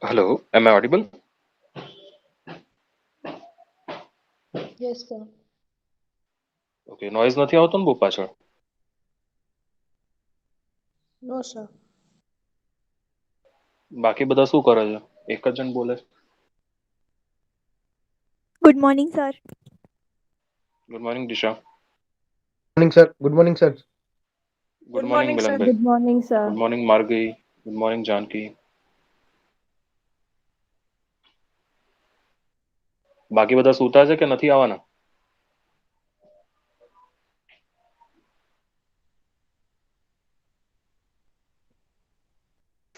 Hello, am I audible? Yes, sir. Okay, noise નથી આવતો ને બહુ પાછળ? No, sir. બાકી બધા શું કરે છે? એક જ જણ બોલે છે. Good morning, sir. Good morning Disha. Morning, sir. Good morning, sir. Good Good morning morning, sir. મિલનભાઈ. Good morning, sir. Good morning Margi. Good morning Janaki. બાકી બધા સૂતા છે કે નથી આવવાના?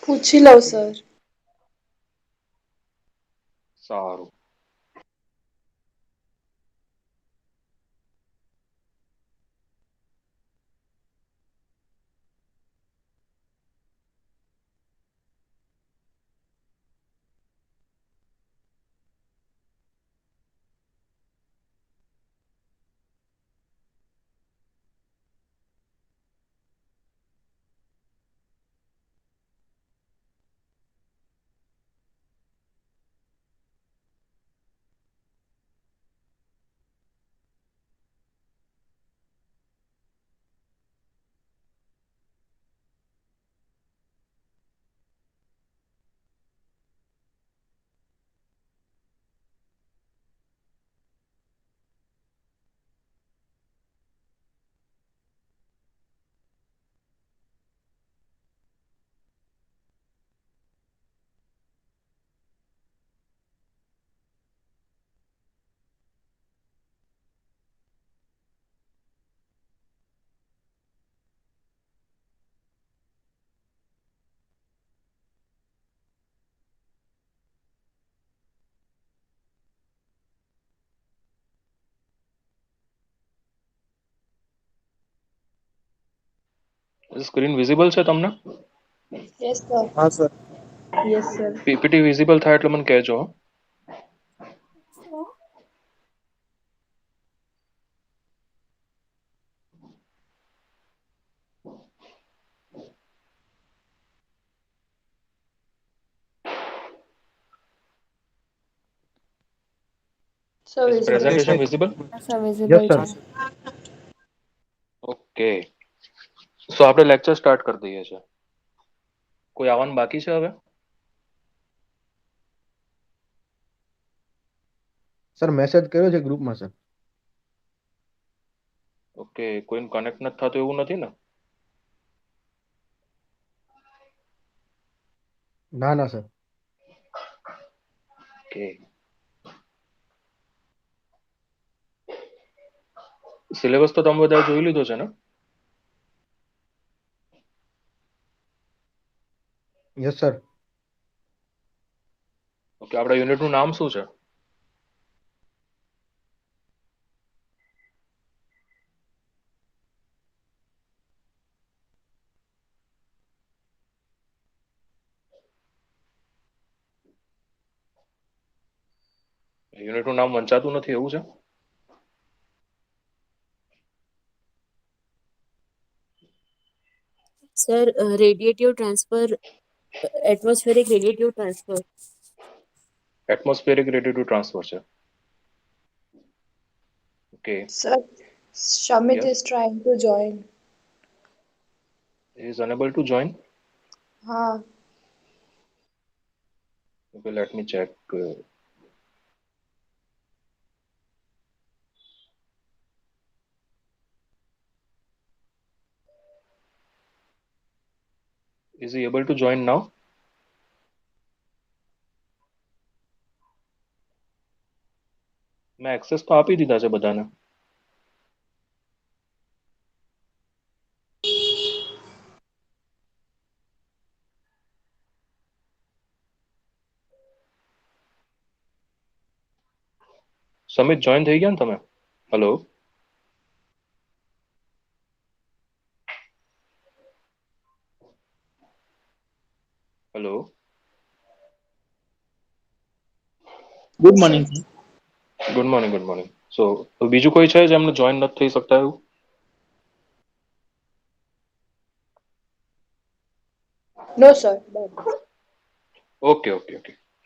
પૂછી લઉં સર. સારું. સ્ક્રીન વિઝિબલ છે તમને? Yes sir. हाँ sir. Yes, sir. PPT visible થાય એટલે મને કહેજો. સર ઇઝ વિઝિબલ Yes, છે. Presentation sir. Visible? Yes, sir. Yes, Visible, sir. sir. Okay. So આપણે લેક્ચર સ્ટાર્ટ કરી દઈએ છીએ. કોઈ આવવાનું બાકી છે હવે? સર મેસેજ કર્યો છે ગ્રુપમાં સર. ઓકે, કોઈને કનેક્ટ નથી થતું એવું નથી ને? ના ના સર. ઓકે. સિલેબસ તો તમે બધા જોઈ લીધો છે ને? Yes sir. ઓકે, આપણા યુનિટનું નામ શું છે? યુનિટનું નામ વંચાતું નથી એવું છે? Sir, radiative transfer, atmospheric radiative transfer. Atmospheric radiative transfer છે. Okay. Sir Shamit yes. is trying to join. Is unable to join. હા. Okay, let me check. Is he able to join now? મેં access તો આપી દીધા છે બધાને. સમિત join થઈ ગયા ને તમે? Hello. Hello. Good morning sir. Good morning, good morning. So બીજું કોઈ છે જેમને જોઈન નથી થઈ શકતા એવું? No, sir. Done. Okay.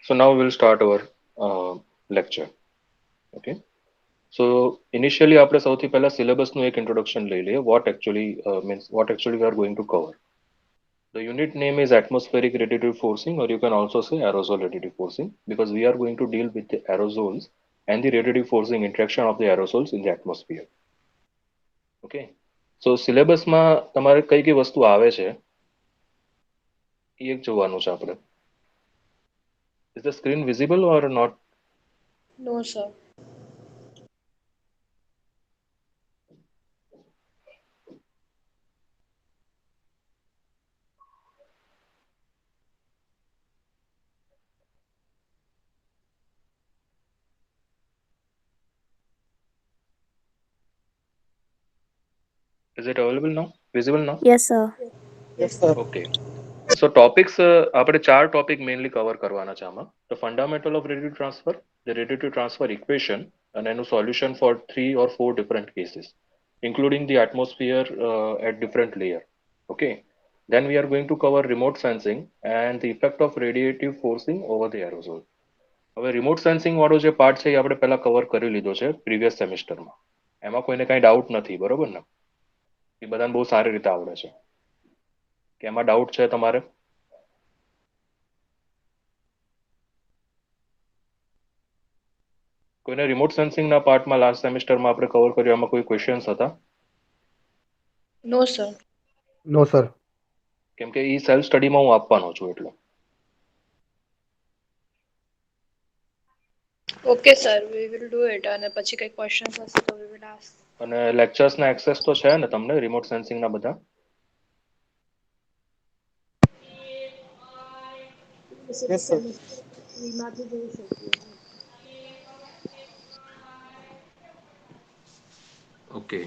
So now we'll start our lecture. Okay. So initially આપણે સૌથી પહેલા સિલેબસનું એક introduction લઈ લઈએ. What actually we are going to cover. The unit name is atmospheric radiative forcing, or you can also say aerosol radiative forcing, because we are going to deal with the aerosols and the radiative forcing interaction of the aerosols in the atmosphere. Okay. So સિલેબસમાં તમારે કઈ કઈ વસ્તુ આવે છે એ એક જોવાનું છે આપણે. Is the screen visible or not? No, sir. Is it available now? Visible now? Yes, sir. Yes, sir. Okay. So topics આપણે ચાર ટોપિક મેઇનલી કવર કરવાના છે આમાં. The fundamental of radiative transfer, the radiative transfer equation અને એનું solution for 3 or 4 different cases, including the atmosphere at different layer. Okay. Then we are going to cover remote sensing and the effect of radiative forcing over the aerosol. હવે remote sensing વાળો જે part છે એ આપણે પહેલા cover કરી લીધો છે previous સેમિસ્ટરમાં. એમાં કોઈને કાંઈ ડાઉટ નથી, બરોબર ને? એ બધાને બહુ સારી રીતે આવડે છે. કે એમાં ડાઉટ છે તમારે? કોઈને રિમોટ સેન્સિંગના પાર્ટમાં લાસ્ટ સેમિસ્ટરમાં આપણે કવર કર્યું એમાં કોઈ ક્વેશ્ચન્સ હતા? No, sir. નો સર. કેમ કે એ સેલ્ફ સ્ટડીમાં હું આપવાનો છું એટલે. Okay, sir. We will do it. અને પછી કઈ questions હશે તો we will ask. અને લેક્ચર્સના એક્સેસ તો છે ને તમને રિમોટ સેન્સિંગના બધા? Yes, sir. એમાંથી જોઈ શકીએ. ઓકે.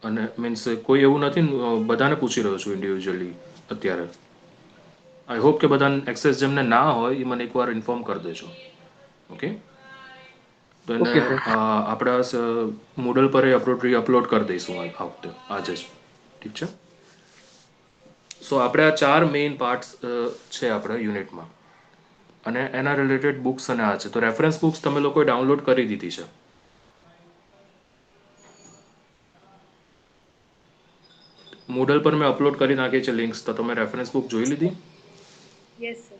અને મીન્સ કોઈ એવું નથી ને, બધાને પૂછી રહ્યો છું ઇન્ડિવિજ્યુઅલી અત્યારે. આઈ હોપ કે બધાને એક્સેસ જેમને ના હોય એ મને એકવાર ઇન્ફોર્મ કરી દેજો. ઓકે. તો એને ઓકે સર. આપણા મૂડલ પર અપલોડ કરી દઈશું આ વખતે આજે જ. ઠીક છે. સો આપણે આ ચાર મેઇન પાર્ટ્સ છે આપણા યુનિટમાં, અને એના રિલેટેડ બુક્સ અને આ છે. તો રેફરન્સ બુક્સ તમે લોકોએ ડાઉનલોડ કરી દીધી છે. મૂડલ પર મેં અપલોડ કરી નાખી છે લિંક્સ. તો તમે રેફરન્સ બુક જોઈ લીધી? Yes, sir.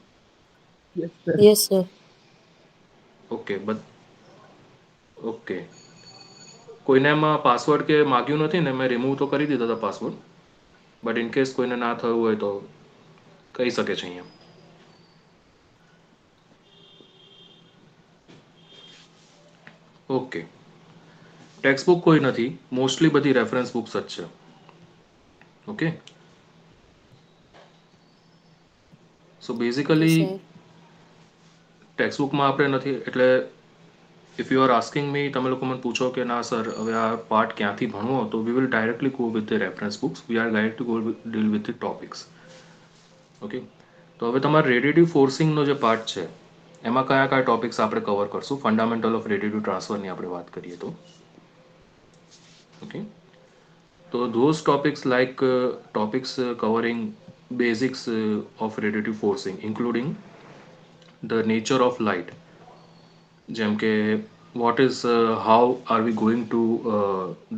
Yes sir. Yes, sir. Okay. Okay. કોઈને એમાં પાસવર્ડ કે માગ્યું નથી ને? મેં રિમૂવ તો કરી દીધો હતો પાસવર્ડ, બટ ઇન કેસ કોઈને ના થયું હોય તો કહી શકે છે અહીંયા. ઓકે. ટેક્સ્ટ બુક કોઈ નથી, મોસ્ટલી બધી રેફરન્સ બુક્સ જ છે. ઓકે. સો Okay, બેઝિકલી sir. ટેક્સ્ટ બુકમાં આપણે નથી એટલે ઇફ યુ આર આસ્કિંગ મી, તમે લોકો મને પૂછો કે ના સર હવે આ પાર્ટ ક્યાંથી ભણવો, તો we will directly go with the reference books. We are guide to go deal with the topics. Okay. તો હવે તમારે રેડિયેટિવ ફોર્સિંગનો જે પાર્ટ છે એમાં કયા કયા ટોપિક્સ આપણે કવર કરશું? ફંડામેન્ટલ ઓફ રેડિયેટિવ ટ્રાન્સફરની આપણે વાત કરીએ તો. ઓકે. તો those topics like topics covering basics of radiative forcing, including the nature of light, જેમ કે what is how are we going to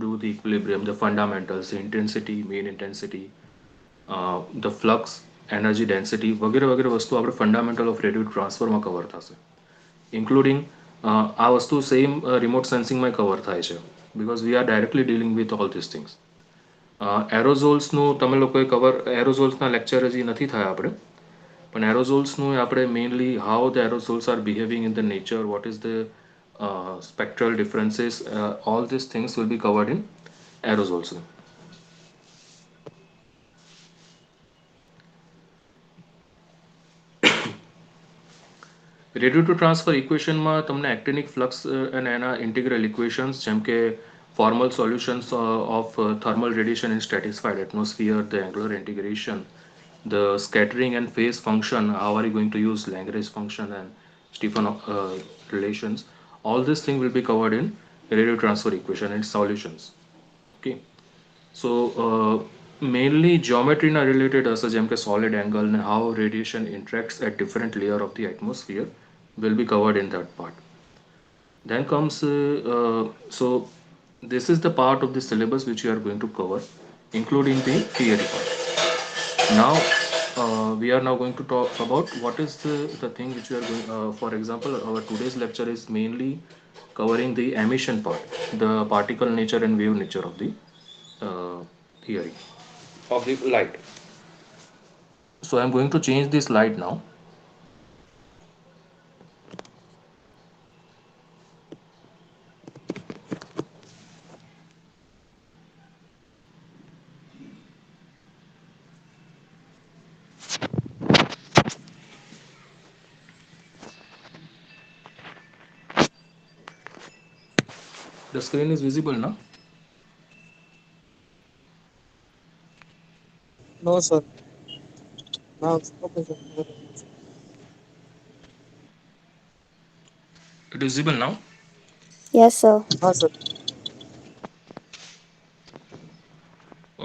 do the equilibrium, the fundamentals, the intensity, mean intensity, the flux, energy density વગેરે વગેરે વસ્તુ આપણે fundamental of radio ટ્રાન્સફરમાં cover થશે. Including આ વસ્તુ સેમ રિમોટ સેન્સિંગમાં કવર થાય છે, because we are directly dealing with all this things. એરોઝોલ્સનું તમે લોકોએ એરોઝોલ્સના લેક્ચર હજી નથી થયા આપણે, પણ એરોઝોલ્સનું આપણે mainly how the aerosols are behaving in the nature, what is the spectral differences, all these things will be covered in aerosols. Radiative transfer ઇક્વેશનમાં તમને એક્ટિનિક ફ્લક્સ અને એના ઇન્ટિગ્રલ ઇક્વેશન્સ, જેમ કે formal solutions of thermal radiation in stratified atmosphere, the angular integration, the scattering and phase function, how are you going to use Lagrange function and Stephan relations, all this thing will be covered in radiative transfer equation and solutions. Okay. So mainly geometry related as જેમ કે solid angle and how radiation interacts at different layer of the atmosphere will be covered in that part. Then comes so this is the part of the syllabus which you are going to cover, including the theory part. Now we are now going to talk about what is the thing which we are going. For example, our today's lecture is mainly covering the emission part, the particle nature and wave nature of the theory of the light. So I'm going to change this light now. The screen is visible now. No, sir. Now, okay, sir. It is visible now. Yes, sir. हाँ sir.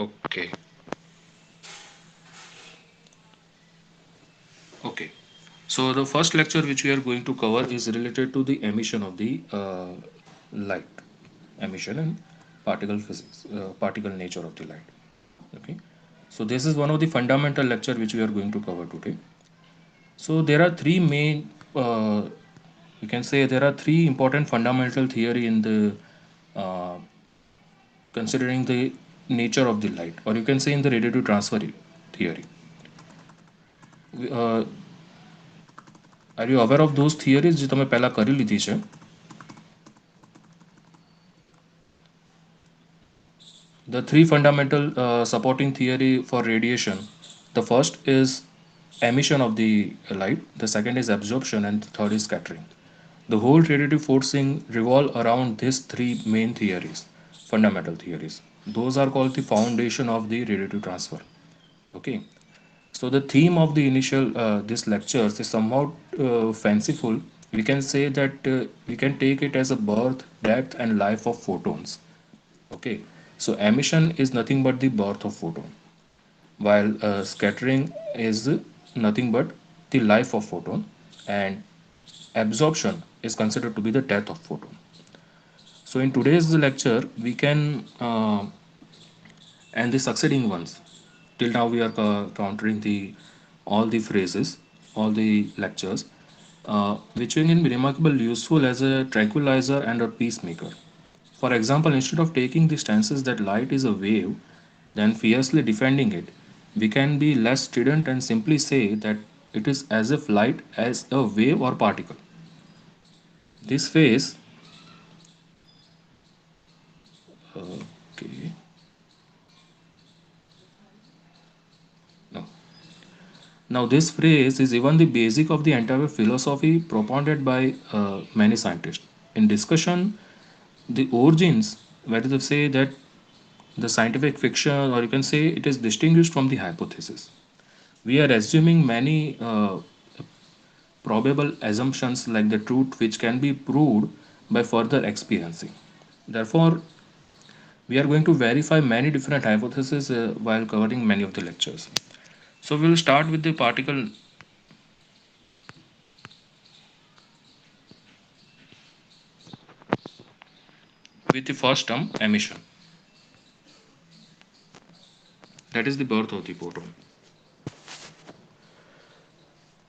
Okay. Okay. So the first lecture which we are going to cover is related to the emission of the light, emission and particle physics, particle nature of the light. Okay. So this is one of the fundamental lecture which we are going to cover today. So there are three main, you can say there are three important fundamental theory in the uh, considering the nature of the light, or you can say in the radiative transfer theory. Uh, are you aware of those theories જે તમે પહેલા કરી લીધી છે? The three fundamental supporting theory for radiation. The first is emission of the light, the second is absorption, and the third is scattering. The whole radiative forcing revolve around these three main theories, fundamental theories. Those are called the foundation of the radiative transfer. Okay. So the theme of the initial this lectures is somewhat fanciful. We can say that we can take it as a birth, death, and life of photons. Okay, so emission is nothing but the birth of photon, while scattering is nothing but the life of photon, and absorption is considered to be the death of photon. So in today's lecture, we can and the succeeding ones. Till now, we are countering the all the phrases, all the lectures, which can be remarkably useful as a tranquilizer and a peacemaker. For example, instead of taking the stances that light is a wave, then fiercely defending it, we can be less strident and simply say that it is as if light as a wave or particle. This phase, okay, no. Now this phrase is even the basic of the entire philosophy propounded by many scientists. In discussion, the origins, whether to say that the scientific fiction, or you can say it is distinguished from the hypothesis. We are assuming many probable assumptions like the truth which can be proved by further experiencing. Therefore, we are going to verify many different hypotheses while covering many of the lectures. So we will start with the particle with the first term emission. That is the birth of the photon.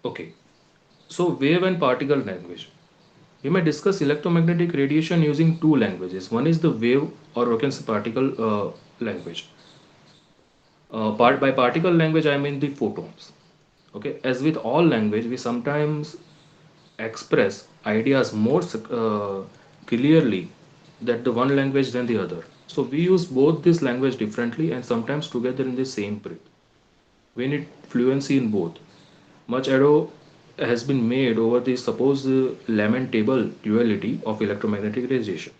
Okay. So wave and particle language. We may discuss electromagnetic radiation using two languages. One is the wave or we can say particle language. By particle language, I mean the photons. Okay, as with all language, we sometimes express ideas more clearly that the one language than the other. So we use both this language differently and sometimes together in the same breath. We need fluency in both. Much ado has been made over the supposed lamentable duality of electromagnetic radiation.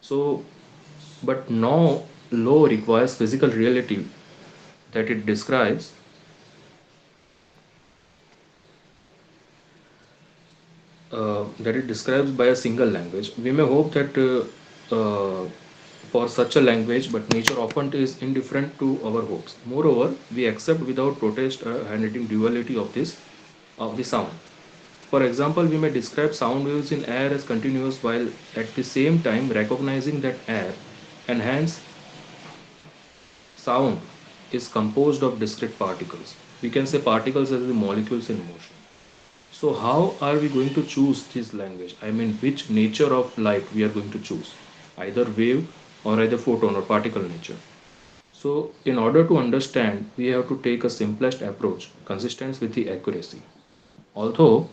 So, but no law requires physical reality that it describes by a single language. We may hope that for such a language, but nature often is indifferent to our hopes. Moreover, we accept without protest a handwriting duality of the sound. For example, we may describe sound waves in air as continuous while at the same time recognizing that air and hence sound is composed of discrete particles. We can say particles as the molecules in motion. So, how are we going to choose this language? I mean, which nature of light we are going to choose? Either wave or either photon or particle nature. So, in order to understand, we have to take a simplest approach consistent with the accuracy. Although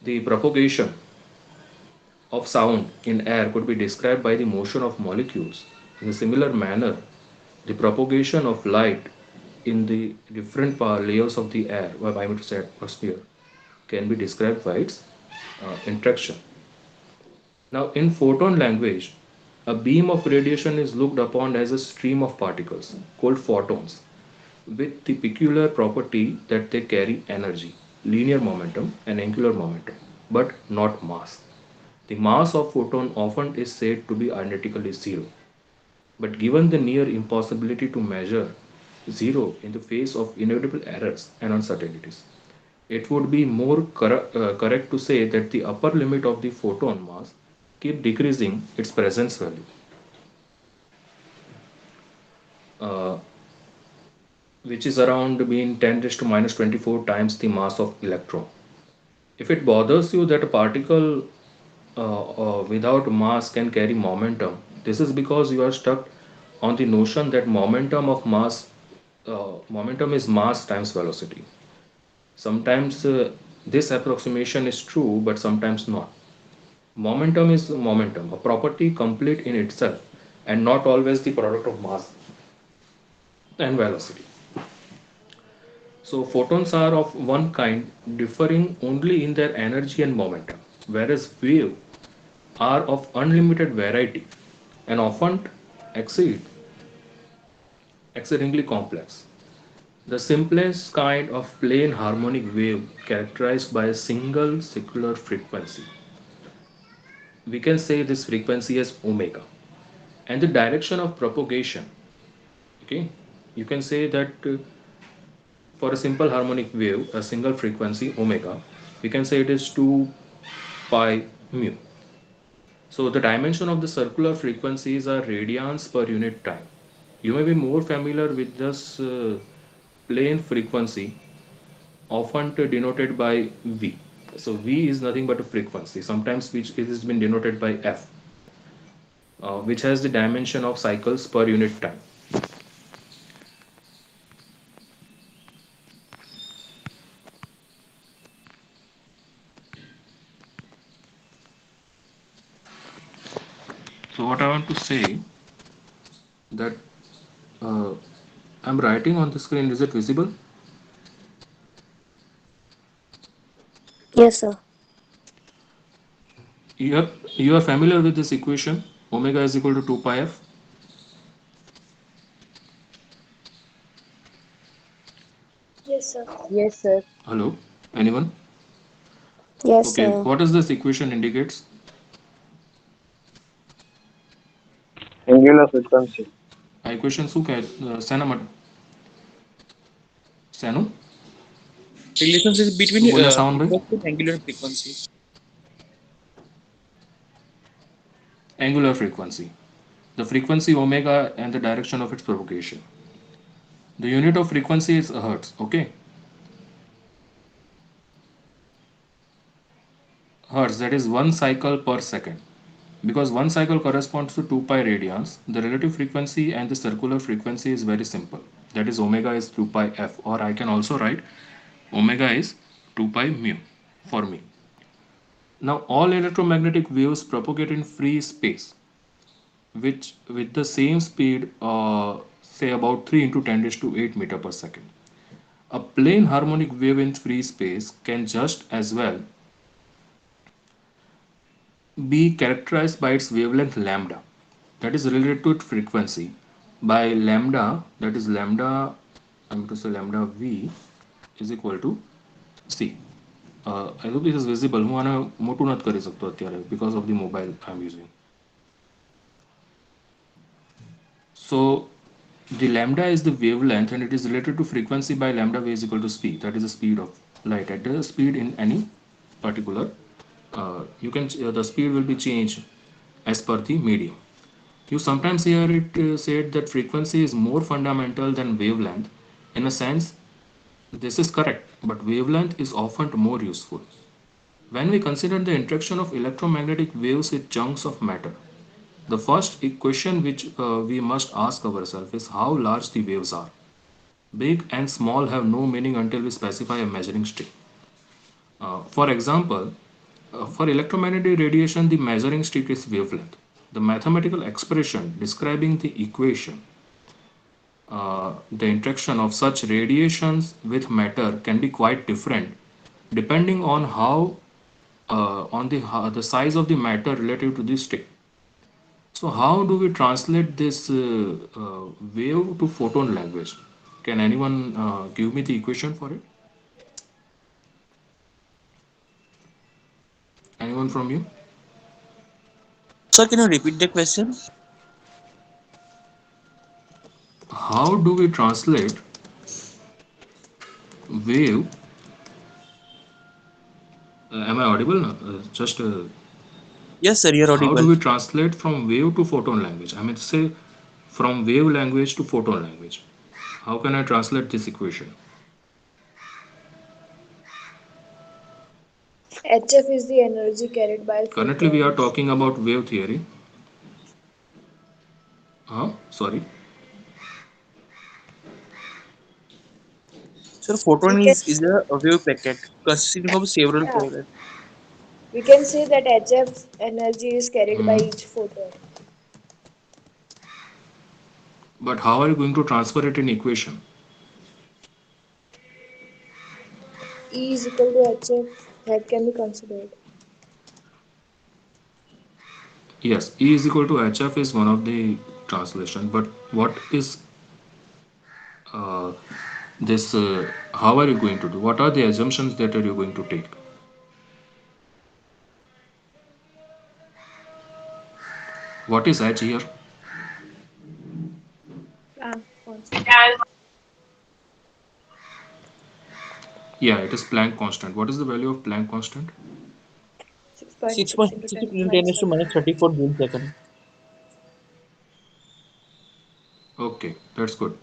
the propagation of sound in air could be described by the motion of molecules, in a similar manner, the propagation of light in the different layers of the air, or I would say atmosphere, can be described by its interaction. Now, in photon language, a beam of radiation is looked upon as a stream of particles called photons with the peculiar property that they carry energy, linear momentum, and angular momentum, but not mass. The mass of photon often is said to be identically zero, but given the near impossibility to measure zero in the face of inevitable errors and uncertainties, it would be more correct to say that the upper limit of the photon mass keep decreasing its presence value, uh, which is around being 10 raised to minus 24 times the mass of electron. If it bothers you that a particle without mass can carry momentum, this is because you are stuck on the notion that momentum is mass times velocity. Sometimes this approximation is true, but sometimes not. Momentum is momentum, a property complete in itself, and not always the product of mass and velocity. So photons are of one kind, differing only in their energy and momentum, whereas waves are of unlimited variety and often exceed exceedingly complex. The simplest kind of plain harmonic wave characterized by a single circular frequency. We can say this frequency as omega. And the direction of propagation, okay, you can say that for a simple harmonic wave, a single frequency omega, we can say it is 2 pi mu. So the dimension of the circular frequencies are radians per unit time. You may be more familiar with this plane frequency, often denoted by V. So V is nothing but a frequency, sometimes which it has been denoted by F, which has the dimension of cycles per unit time. So what I want to say that uh, I'm writing on the screen. Is it visible? Yes, sir. You are, you are familiar with this equation? Omega is equal to 2 pi f. Yes, sir. Yes, sir. Hello? Anyone? Yes, Okay, sir. what does this equation indicates? Angular frequency. આ equation શું કહે શેના માટે શેનું Relationship શું between બોલે સાવન ભાઈ frequency and angular frequency. angular frequency, the frequency omega and the direction of its propagation. The unit of frequency is hertz. Okay, hertz, that is one cycle per second. Because one cycle corresponds to 2 pi radians, the relative frequency and the circular frequency is very simple. That is omega is 2 pi f, or I can also write omega is 2 pi mu for me. Now all electromagnetic waves propagate in free space, which with the same speed, say about 3 into 10 raised to 8 meter per second. A plane harmonic wave in free space can just as well be characterized by its wavelength lambda, that is related to its frequency, by lambda, that is lambda, I'm going to say lambda v is equal to c. I hope this is visible. હું આને મોટું નથી કરી શકતો અત્યારે because of the mobile I'm using. So the lambda is the wavelength and it is related to frequency by lambda v is equal to speed. That is the speed of light at the speed in any particular. You can the speed will be changed as per the medium. You sometimes hear it said that frequency is more fundamental than wavelength. In a sense, this is correct, but wavelength is often more useful. When we consider the interaction of electromagnetic waves with chunks of matter, the first question which we must ask ourselves is how large the waves are. Big and small have no meaning until we specify a measuring stick. For example, for electromagnetic radiation, the measuring stick is wavelength. The mathematical expression describing the equation, the interaction of such radiations with matter can be quite different depending on the size of the matter relative to the stick. So how do we translate this wave to photon language? Can anyone give me the equation for it? Anyone from you? Sir, can you repeat the question? How do we translate wave? Am I audible now? Just Yes, sir, you're how do audible. we translate from wave to photon language? I mean, say from wave language to photon language. How can I translate this equation? HF is the energy carried by Currently, we are photons. talking about wave theory. Sorry. Sir, We photon can is a wave packet consisting of several yeah, parallel. we can say that HF energy is carried by Hmm. each photon. But how are you going to transfer it in equation? E is equal to HF that can be considered. Yes, E is equal to HF is one of the translation. But what is uh, this? How are you going to do? What are the assumptions that are you going to take? What is H here? Planck constant. Yeah, it is Planck constant. What is the value of Planck constant? 6.6 into 6.6 10 into 10 minus is to 5. minus 34 joule second. Okay, that's good.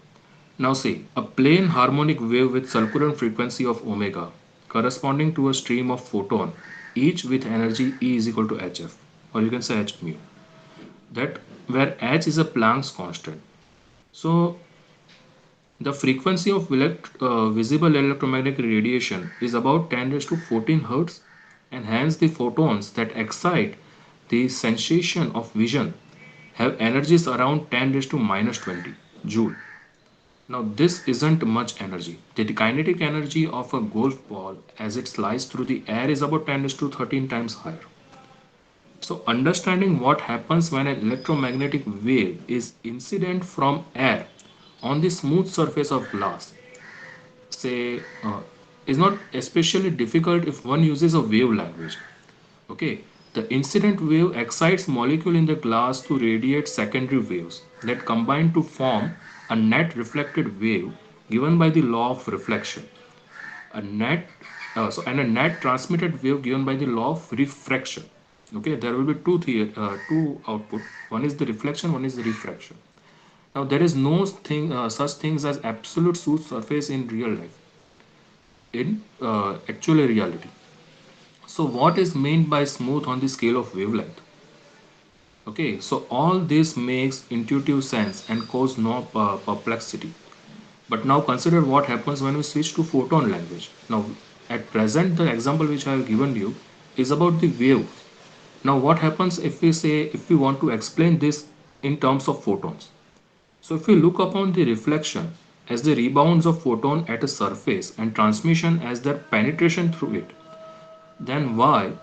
Now see, a plane harmonic wave with circular frequency of omega corresponding to a stream of photon, each with energy E is equal to hf, or you can say h mu. That where h is a Planck's constant. So the frequency of visible electromagnetic radiation is about 10 raised to 14 hertz, and hence the photons that excite the sensation of vision have energies around 10 raised to minus 20 joule. Now, this isn't much energy. The kinetic energy of a golf ball as it slides through the air is about 10 to 13 times higher. So, understanding what happens when an electromagnetic wave is incident from air on the smooth surface of glass, say, is not especially difficult if one uses a wave language. Okay, the incident wave excites molecule in the glass to radiate secondary waves that combine to form a net reflected wave given by the law of reflection. A net and a net transmitted wave given by the law of refraction. Okay, there will be two output. One is the reflection, one is the refraction. Now there is no such things as absolute smooth surface in real life, in actual reality. So what is meant by smooth on the scale of wavelength? Okay, so all this makes intuitive sense and cause no perplexity. But now consider what happens when we switch to photon language. Now, at present, the example which I have given you is about the wave. Now, what happens if we want to explain this in terms of photons? So, if we look upon the reflection as the rebounds of photon at a surface and transmission as their penetration through it, then why,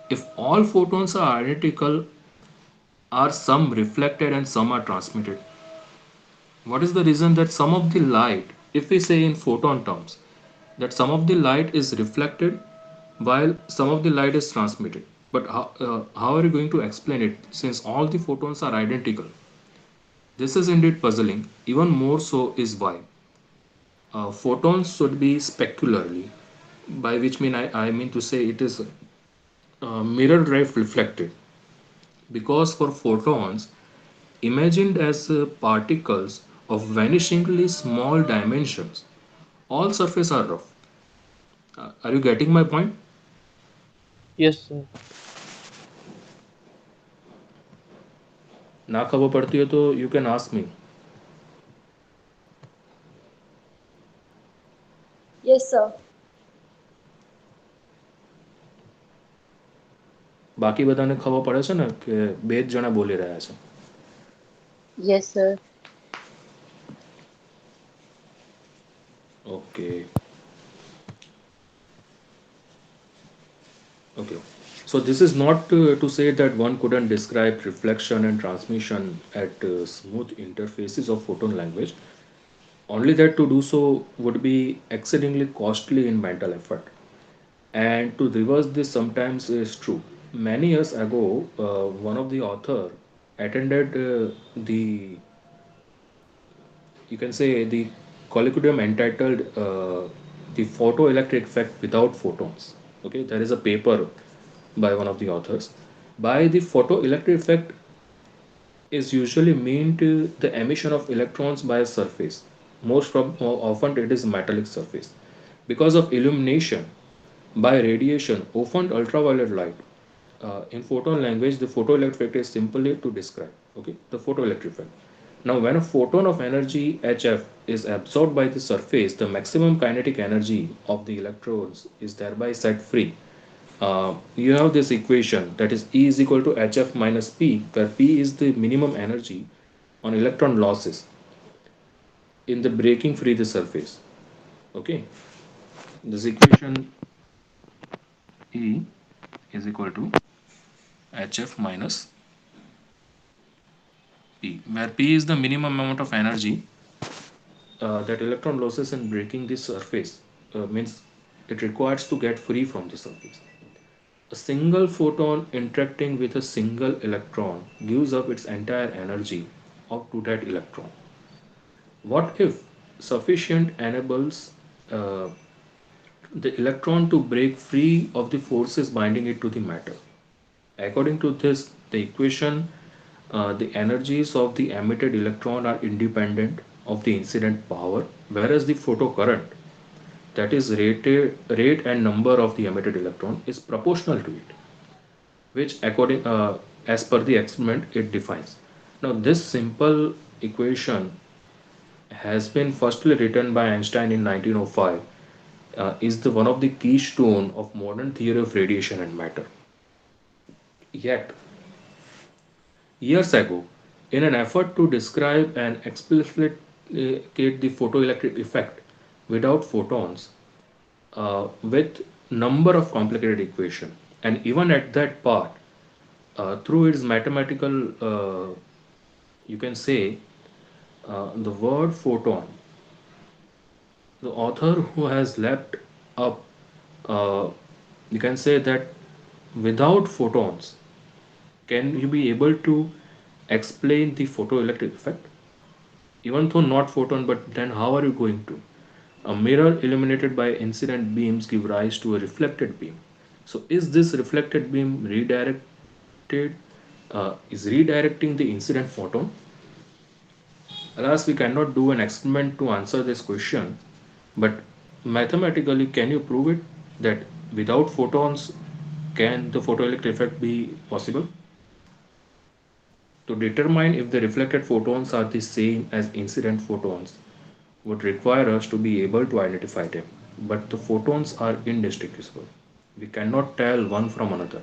if all photons are identical, are some reflected and some are transmitted? What is the reason that some of the light, if we say in photon terms, that some of the light is reflected while some of the light is transmitted? But how are you going to explain it since all the photons are identical? This is indeed puzzling. Even more so is why. Photons should be specularly, by which I mean to say it is mirror drive reflected. Because for photons, imagined as particles of vanishingly small dimensions, all surfaces are rough. Are you getting my point? Yes, sir. ना खबर पड़ती हो तो you can ask me. Yes, sir. બાકી બધાને ખબર પડે છે ને કે બે જ જણા બોલી રહ્યા છે. Yes, sir. Okay. Okay. So this is not to say that one couldn't describe reflection and transmission at smooth interfaces of photon language. Only that to do so would be exceedingly costly in mental effort. And to reverse this sometimes is true. Many years ago, one of the author attended the, you can say, the colloquium entitled the photoelectric effect without photons. Okay, there is a paper by one of the authors. By the photoelectric effect is usually meant the emission of electrons by a surface. Often it is a metallic surface. Because of illumination by radiation, often ultraviolet light. In photon language, the photoelectric effect is simply to describe. Okay, the photoelectric effect. Now, when a photon of energy HF is absorbed by the surface, the maximum kinetic energy of the electrons is thereby set free. You have this equation that is E is equal to HF minus P, where P is the minimum energy on electron losses in the breaking free the surface. Okay, this equation E is equal to HF minus P, where P is the minimum amount of energy that electron losses in breaking the surface means it requires to get free from the surface. A single photon interacting with a single electron gives up its entire energy up to that electron. What if sufficient enables uh, the electron to break free of the forces binding it to the matter? According to this, the equation, the energies of the emitted electron are independent of the incident power, whereas the photocurrent, that is rate and number of the emitted electron, is proportional to it, which as per the experiment it defines. Now this simple equation has been firstly written by Einstein in 1905, is the one of the keystone of modern theory of radiation and matter. Yet years ago, in an effort to describe and explicate the photoelectric effect without photons, with number of complicated equation, and even at that part, through its mathematical, you can say, the word photon, the author who has left up, uh, you can say that without photons, can you be able to explain the photoelectric effect? Even though not photon, but then how are you going to? A mirror illuminated by incident beams give rise to a reflected beam. So is this reflected beam redirected? Is redirecting the incident photon? Alas, we cannot do an experiment to answer this question, but mathematically, can you prove it that without photons, can the photoelectric effect be possible? To determine if the reflected photons are the same as incident photons would require us to be able to identify them. But the photons are indistinguishable. We cannot tell one from another.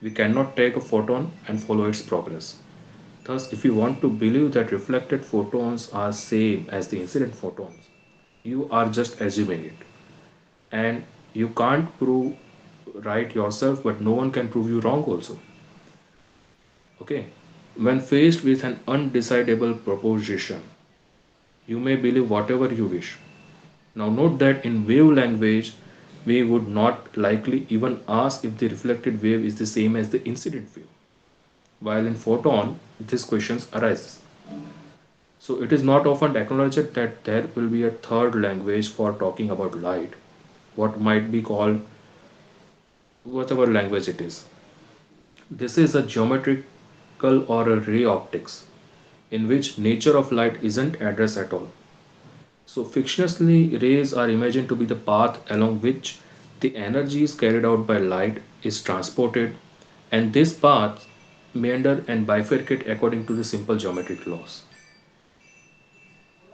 We cannot take a photon and follow its progress. Thus, if you want to believe that reflected photons are same as the incident photons, you are just assuming it. And you can't prove right yourself, but no one can prove you wrong also. Okay? When faced with an undecidable proposition, you may believe whatever you wish. Now note that in wave language, we would not likely even ask if the reflected wave is the same as the incident wave. While in photon, this question arises. So it is not often acknowledged that there will be a third language for talking about light, what might be called whatever language it is. This is a geometrical or a ray optics in which nature of light isn't addressed at all. So fictionally rays are imagined to be the path along which the energy is carried out by light is transported, and this path meander and bifurcate according to the simple geometric laws.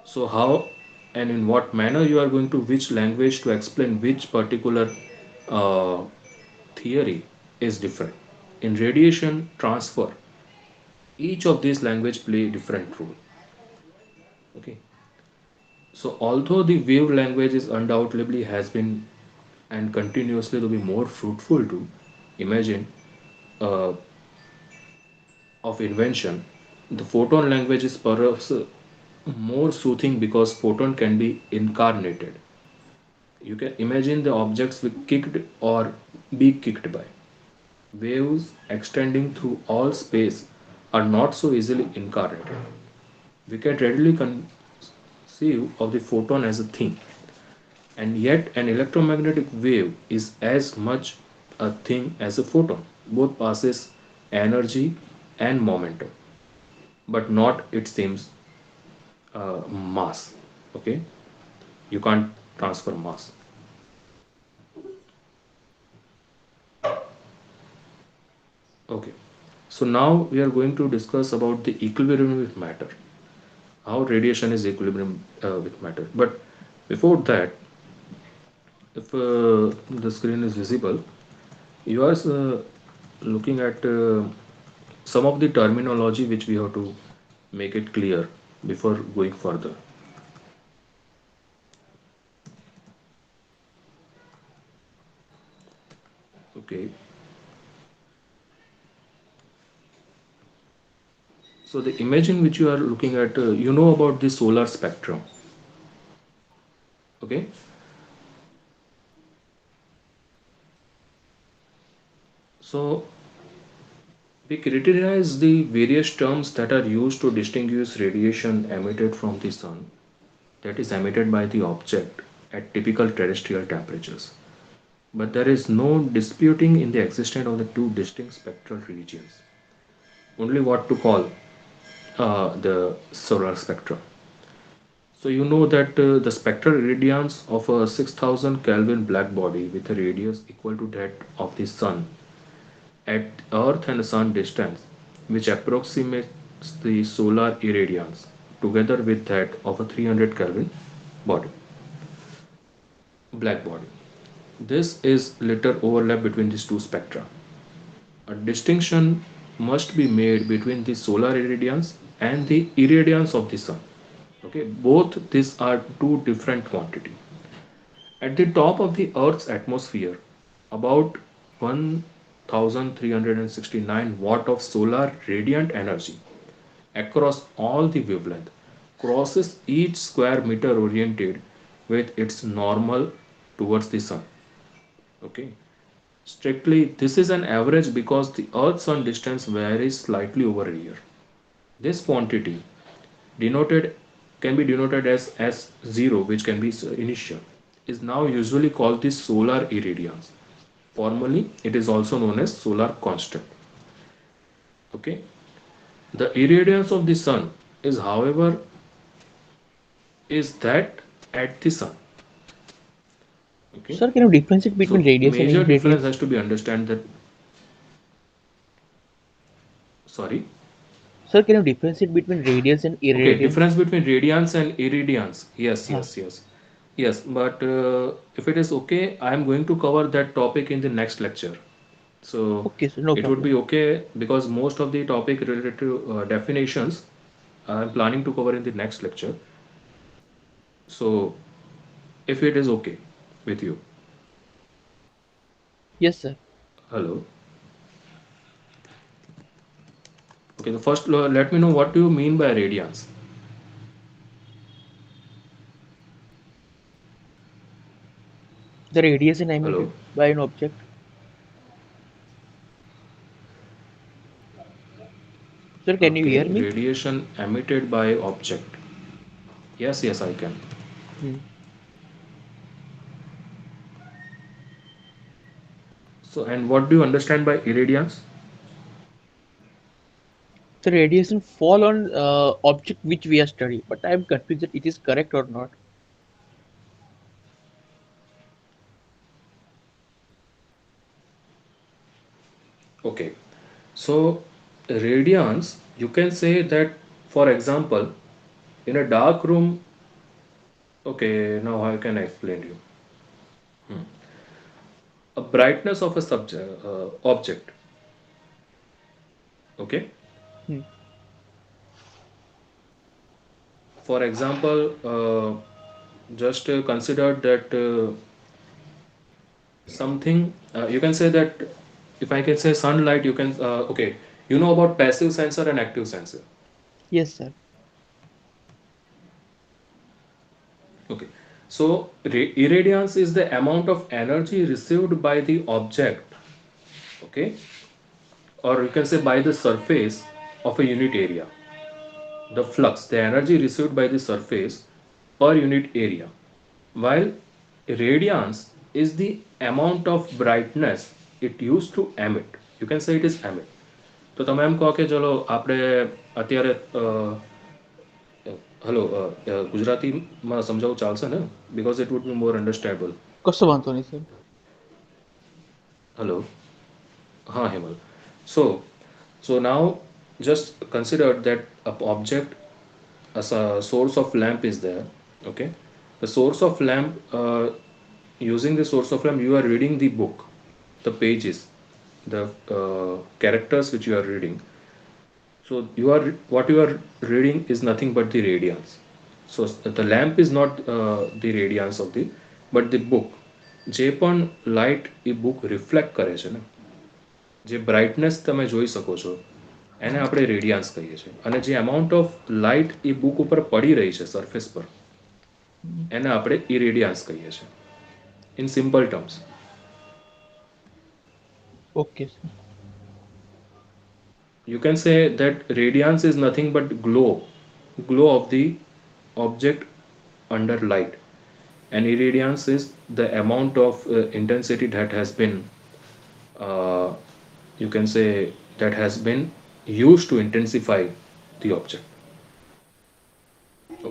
So how and in what manner you are going to which language to explain which particular uh, theory is different. In radiation transfer, each of these language play a different role. Okay. So although the wave language is undoubtedly has been and continuously to be more fruitful to imagine uh, of invention, the photon language is perhaps more soothing because photon can be incarnated. You can imagine the objects we kicked or be kicked by. Waves extending through all space are not so easily incarnated. We can readily conceive of the photon as a thing, and yet an electromagnetic wave is as much a thing as a photon. Both passes energy and momentum, but not it seems mass. Okay, you can't transfer mass. Okay, so now we are going to discuss about the equilibrium with matter, how radiation is equilibrium with matter. But before that, if the screen is visible, you are looking at some of the terminology which we have to make it clear before going further. Okay, so the imaging which you are looking at, you know about the solar spectrum. Okay, so we criticize the various terms that are used to distinguish radiation emitted from the sun, that is emitted by the object at typical terrestrial temperatures. But there is no disputing in the existence of the two distinct spectral regions. Only what to call the solar spectrum. So you know that the spectral irradiance of a 6000 Kelvin black body with a radius equal to that of the sun at Earth and Sun distance, which approximates the solar irradiance, together with that of a 300 Kelvin body, black body. This is little overlap between these two spectra. A distinction must be made between the solar irradiance and the irradiance of the sun. Okay, both these are two different quantity. At the top of the Earth's atmosphere, about 1369 watt of solar radiant energy across all the wavelength crosses each square meter oriented with its normal towards the sun. Okay. Strictly, this is an average because the Earth Sun distance varies slightly over a year. This quantity denoted can be denoted as S0, which can be initial, is now usually called the solar irradiance. Formally, it is also known as solar constant. Okay, the irradiance of the sun is, however, is that at the sun. Okay, Sir, can you differentiate between so radius and major difference irradiance? has to be understand that. Sorry. Sir, can you differentiate between radiance and Okay, irradiance? difference between radiance and irradiance. Yes, Ah, yes, yes. Yes, but if it is okay, I am going to cover that topic in the next lecture. So okay, sir, no it would problem. be okay because most of the topic related to definitions I am planning to cover in the next lecture. So if it is okay with you. Yes, sir. Hello. Okay, the first let me know what do you mean by radiance. The radiation Hello. emitted by an object. Sir, can you Okay, hear me? radiation emitted by object. Yes, yes, I can. Hmm. So, and what do you understand by irradiance? The radiation fall on object which we are studying, but I am confused that it is correct or not. Okay, so radiance, you can say that, for example, in a dark room, okay, now how can I explain you? A brightness of a subject, object, okay? Hmm. For example, just consider that something, you can say that if I can say sunlight, you can, okay, you know about passive sensor and active sensor. Yes, sir. Okay, so irradiance is the amount of energy received by the object, okay, or you can say by the surface of a unit area. The flux, the energy received by the surface per unit area, while radiance is the amount of brightness it used to emit. You can say it is emit. તો તમે એમ કહો કે ચલો આપણે અત્યારે hello ગુજરાતીમાં સમજાવવું ચાલશે ને, because it would be more understandable. કશો વાંધો નહીં sir. Hello. Ha, Hemal. So now just consider that a object as a source of lamp is there. Okay. The source of lamp, using the source of lamp, you are reading the book, the pages, the characters which you are reading. So you are what you are reading is nothing but the radiance. So the lamp is not the radiance of the, but the book. જે પણ light એ book reflect કરે છે ને, જે brightness તમે જોઈ શકો છો એને આપણે રેડિયાન્સ કહીએ છીએ, અને જે amount of light A book ઉપર પડી રહી છે સરફેસ પર એને આપણે ઇરેડિયાન્સ કહીએ છીએ, in simple terms. Okay, sir. You can say that radiance is nothing but glow of the object under light, and irradiance is the amount of intensity that has been, uh, you can say, that has been used to intensify the object.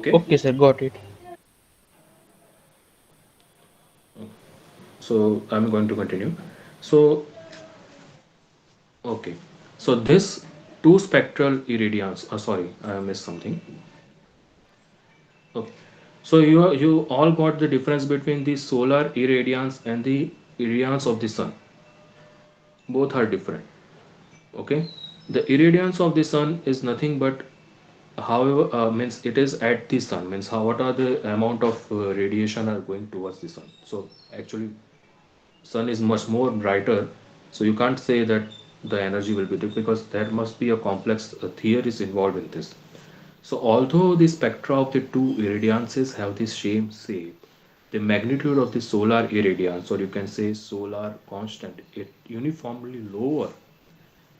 Okay, Okay, sir. Got it. so I'm going to continue. So okay, so this two spectral irradiance, sorry, I missed something. Okay. So you all got the difference between the solar irradiance and the irradiance of the sun. Both are different. Okay. The irradiance of the sun is nothing but, however, means it is at the sun, means how what are the amount of radiation are going towards the sun. So actually sun is much more brighter, so you can't say that the energy will be different, because there must be a complex theories involved in this. So although the spectra of the two irradiances have the same shape, the magnitude of the solar irradiance, or you can say solar constant, is uniformly lower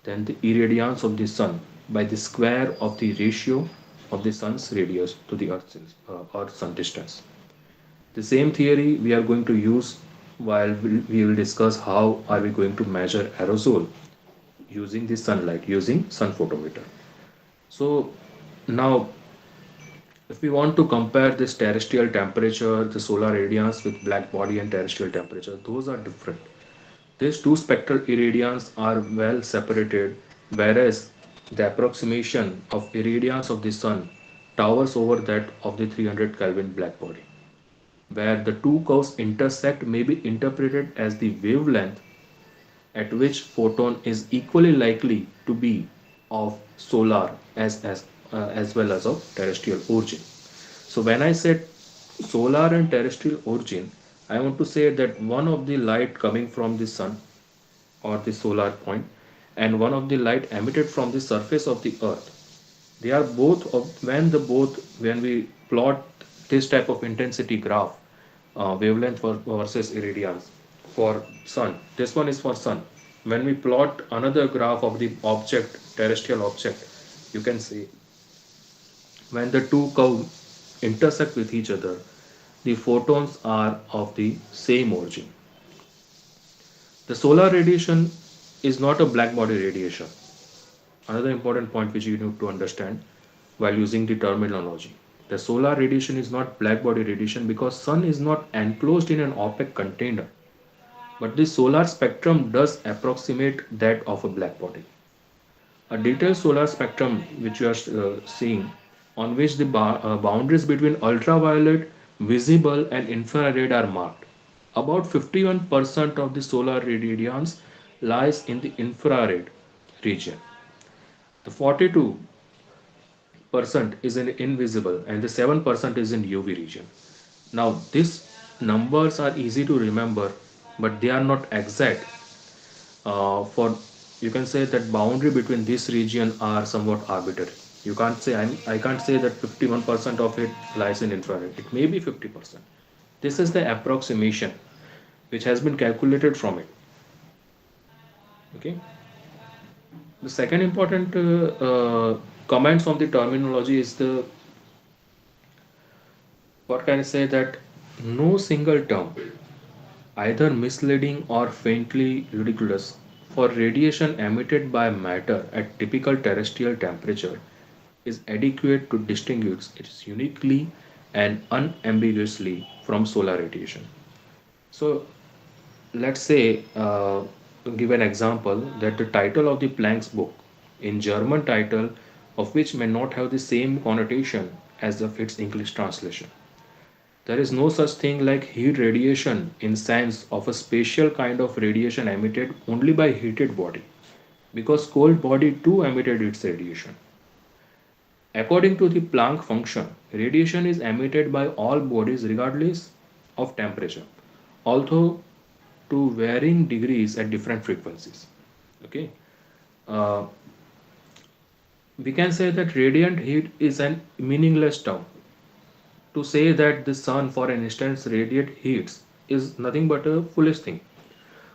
than the irradiance of the sun by the square of the ratio of the sun's radius to the earth sun distance. The same theory we are going to use while we will discuss how are we going to measure aerosol using the sunlight, using sun photometer. So now, if we want to compare this terrestrial temperature, the solar radiance with black body and terrestrial temperature, those are different. These two spectral irradiance are well separated, whereas the approximation of irradiance of the sun towers over that of the 300 Kelvin black body. Where the two curves intersect may be interpreted as the wavelength at which photon is equally likely to be of solar as well as of terrestrial origin. So when I said solar and terrestrial origin, I want to say that one of the light coming from the sun or the solar point, and one of the light emitted from the surface of the earth, they are both of, when we plot this type of intensity graph, wavelength versus irradiance for sun, this one is for sun. When we plot another graph of the object, terrestrial object, You can say when the two curves intersect with each other, the photons are of the same origin. The solar radiation is not a black body radiation. Another important point which you need to understand while using the terminology. The solar radiation is not black body radiation because sun is not enclosed in an opaque container, but the solar spectrum does approximate that of a black body. A detailed solar spectrum which you are seeing, on which the boundaries between ultraviolet, visible and infrared are marked. About 51% of the solar radiance lies in the infrared region. The 42% is in invisible and the 7% is in UV region. Now these numbers are easy to remember, but they are not exact. For you can say that boundary between this region are somewhat arbitrary. You can't say I can't say that 51% of it lies in infrared. It may be 50%. This is the approximation which has been calculated from it. Okay. The second important comments on the terminology is the what can I say that no single term, either misleading or faintly ridiculous, for radiation emitted by matter at typical terrestrial temperature is adequate to distinguish it uniquely and unambiguously from solar radiation. So let's say give an example that the title of the Planck's book in German title of which may not have the same connotation as of its English translation. There is no such thing like heat radiation in sense of a special kind of radiation emitted only by heated body because cold body too emitted its radiation. According to the Planck function, radiation is emitted by all bodies regardless of temperature, although to varying degrees at different frequencies. Okay, uh, we can say that radiant heat is an meaningless term. To say that the sun, for an instance, radiate heats is nothing but a foolish thing.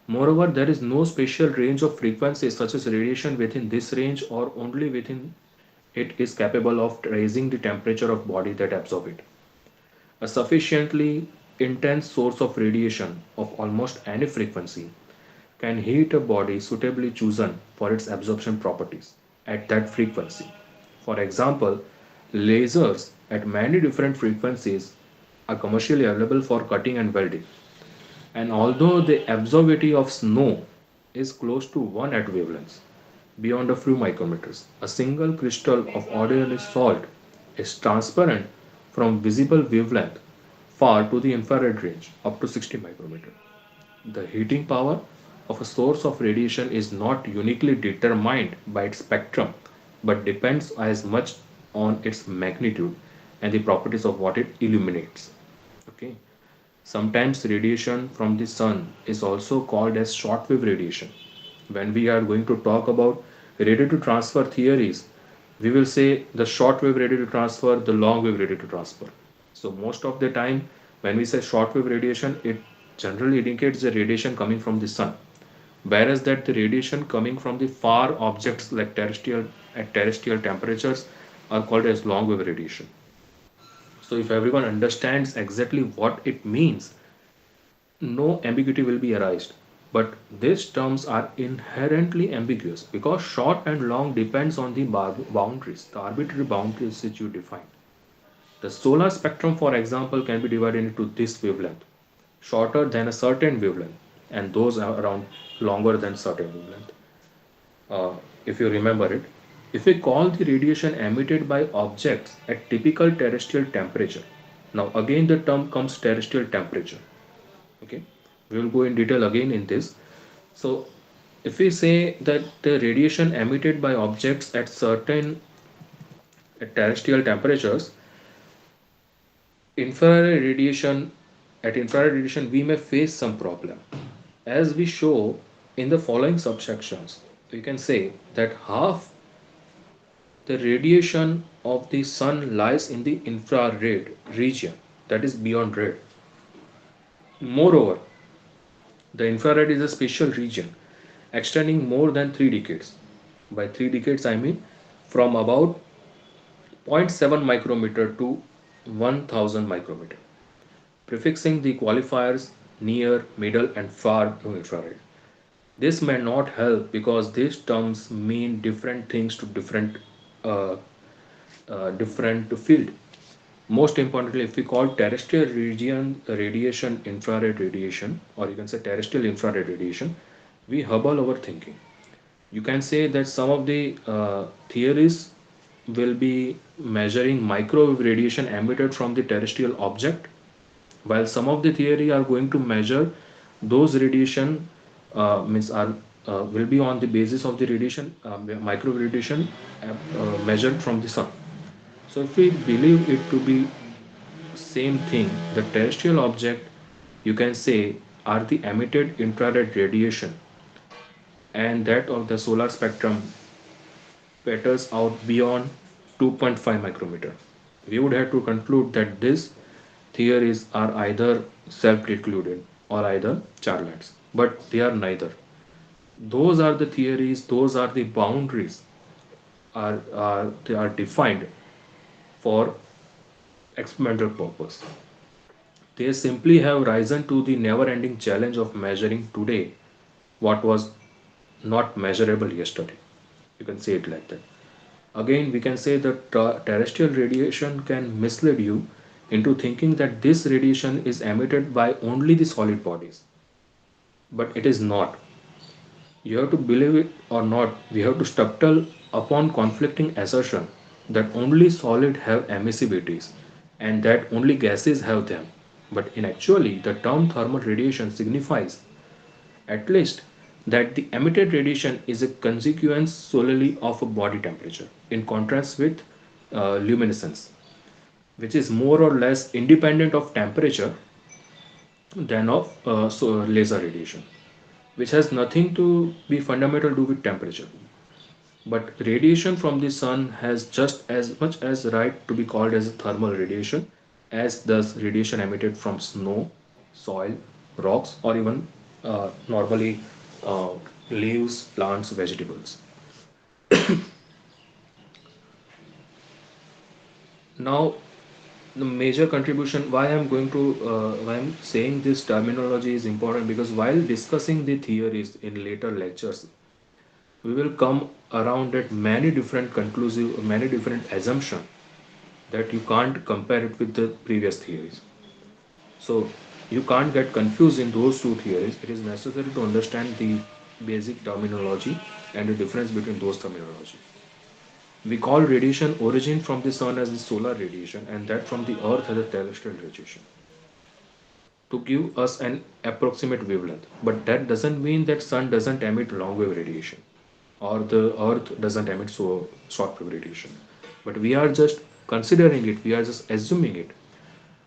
Moreover, there is no special range of frequencies such as radiation within this range or only within it is capable of raising the temperature of body that absorb it. A sufficiently intense source of radiation of almost any frequency can heat a body suitably chosen for its absorption properties at that frequency. For example, lasers at many different frequencies are commercially available for cutting and welding. And although the absorptivity of snow is close to 1 at wavelengths, beyond a few micrometers, a single crystal of ordinary salt is transparent from visible wavelength far to the infrared range up to 60 micrometers. The heating power of a source of radiation is not uniquely determined by its spectrum but depends as much on its magnitude and the properties of what it illuminates. Okay. Sometimes radiation from the sun is also called as shortwave radiation. When we are going to talk about radiative transfer theories, we will say the shortwave radiative transfer, the long wave radiative transfer. So most of the time when we say shortwave radiation, it generally indicates the radiation coming from the sun, whereas that the radiation coming from the far objects like terrestrial at terrestrial temperatures are called as long wave radiation. So if everyone understands exactly what it means, no ambiguity will be arised. But these terms are inherently ambiguous because short and long depends on the boundaries, the arbitrary boundaries which you define. The solar spectrum, for example, can be divided into this wavelength, shorter than a certain wavelength, and those are around longer than certain wavelength. If you remember it, if we call the radiation emitted by objects at typical terrestrial temperature, now again the term comes terrestrial temperature. Okay, we will go in detail again in this. So if we say that the radiation emitted by objects at certain terrestrial temperatures, infrared radiation at infrared radiation we may face some problem. As we show in the following subsections, we can say that half the radiation of the sun lies in the infrared region, that is beyond red. Moreover, the infrared is a special region extending more than 3 decades. By 3 decades, I mean from about zero point 0.7 micrometer to 1000 micrometer, prefixing the qualifiers near, middle, and far infrared. This may not help because these terms mean different things to uh, different field. Most importantly, if we call terrestrial region radiation infrared radiation, or you can say terrestrial infrared radiation, we hubble our thinking. You can say that some of the theories will be measuring microwave radiation emitted from the terrestrial object, while some of the theory are going to measure those radiation means are will be on the basis of the radiation microwave radiation measured from the sun. So if we believe it to be same thing, the terrestrial object you can say are the emitted infrared radiation, and that of the solar spectrum peters out beyond 2.5 micrometer. We would have to conclude that these theories are either self-precluded or either charlatans, but they are neither. Those are the theories, those are the boundaries they are defined for experimental purpose. They simply have risen to the never-ending challenge of measuring today what was not measurable yesterday. You can say it like that. Again, we can say that terrestrial radiation can mislead you into thinking that this radiation is emitted by only the solid bodies, but it is not. You have to believe it or not, we have to stumble upon conflicting assertion that only solid have emissivities and that only gases have them. But in actually, the term thermal radiation signifies at least that the emitted radiation is a consequence solely of a body temperature, in contrast with luminescence, which is more or less independent of temperature than of laser radiation, which has nothing to be fundamental to do with temperature. But radiation from the sun has just as much as right to be called as thermal radiation as does radiation emitted from snow, soil, rocks, or even normally uh, leaves, plants, vegetables. Now, the major contribution why I'm going to why I'm saying this terminology is important because while discussing the theories in later lectures, we will come around at many different assumptions that you can't compare it with the previous theories. So you can't get confused in those two theories. It is necessary to understand the basic terminology and the difference between those terminology. We call radiation origin from the sun as the solar radiation and that from the earth as a terrestrial radiation to give us an approximate wavelength. But that doesn't mean that sun doesn't emit long wave radiation or the earth doesn't emit so short wave radiation. But we are just considering it, we are just assuming it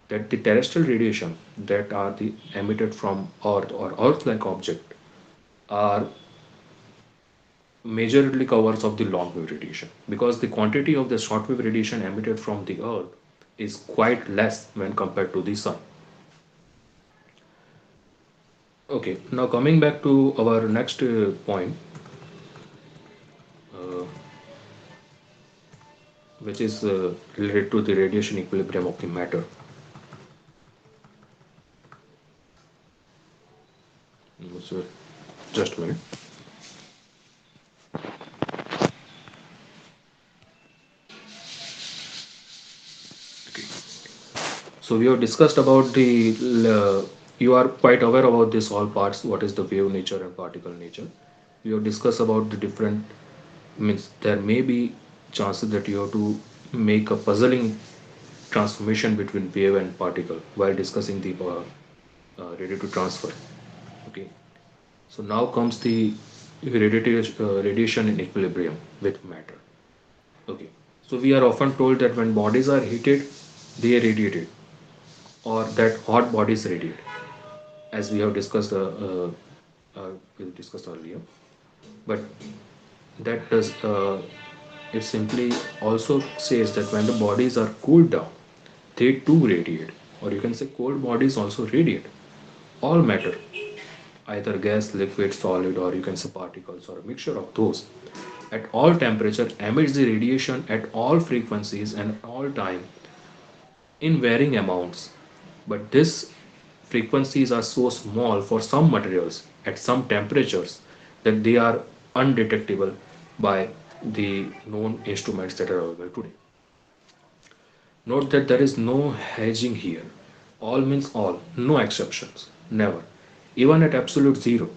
that the terrestrial radiation that are the emitted from earth or earth-like object are majorly covers of the long wave radiation because the quantity of the short wave radiation emitted from the earth is quite less when compared to the sun. Okay, now coming back to our next point, uh, which is related to the radiation equilibrium of the matter. So, just a minute. Okay. So we have discussed about you are quite aware about this all parts, what is the wave nature and particle nature. We have discussed about the different, means there may be chances that you have to make a puzzling transformation between wave and particle while discussing the ready to transfer. Okay. So now comes the radiation in equilibrium with matter. Okay. So we are often told that when bodies are heated, they radiate, or that hot bodies radiate, as we discussed earlier. But that does it simply also says that when the bodies are cooled down, they too radiate, or you can say cold bodies also radiate. All matter, either gas, liquid, solid, or you can say particles or a mixture of those, at all temperature emits the radiation at all frequencies and all time in varying amounts. But these frequencies are so small for some materials at some temperatures that they are undetectable by the known instruments that are available today. Note that there is no hedging here. All means all, no exceptions, never. Even at absolute zero.